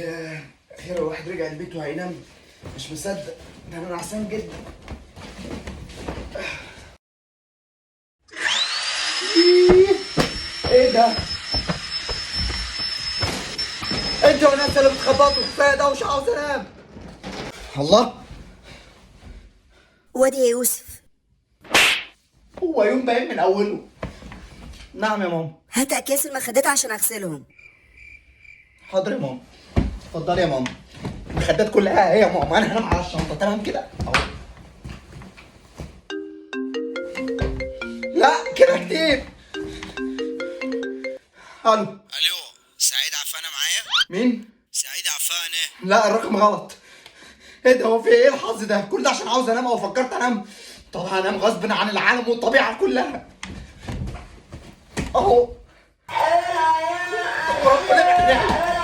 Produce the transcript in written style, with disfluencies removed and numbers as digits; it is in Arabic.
اخيرا الواحد رجع البيت وهينام. مش مصدق، ده انا نعسان جدا. ايه ده؟ انتوا والناس اللي بتخبطوا كفايه ده ومش عاوز انام. الله، وادي يا يوسف، هو يوم باين من اوله. نعم يا ماما. هات اكياس المخدات عشان اغسلهم. حاضر يا ماما. اتفضلي يا ماما. المخدات كلها ايه يا ماما؟ انا هنام على الشنطه تمام كده اهو. لا كده كتير. الو. الو، سعيد عفانة معايا؟ مين؟ سعيد عفانة. لا الرقم غلط. ايه ده؟ هو في ايه الحظ ده؟ كل ده عشان عاوز انام او فكرت انام؟ طب هنام غصب عن العالم والطبيعه كلها اهو. طب ربنا يهديها.